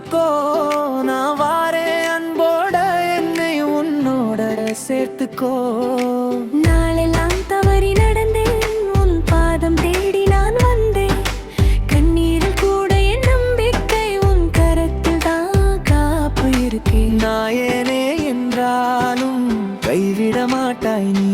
பார்த்துக்கோ. நான் வாரே அன்போட, என்னை உன்னோட சேர்த்துக்கோ. நாளெல்லாம் தவறி நடந்தேன், உன் பாதம் தேடி நான் வந்தேன். கண்ணீரில் கூட என் நம்பிக்கை, உன் கரத்தில் தான் காப்பு இருக்கேன். நாயனே என்றாலும் கைவிட மாட்டாய் நீ.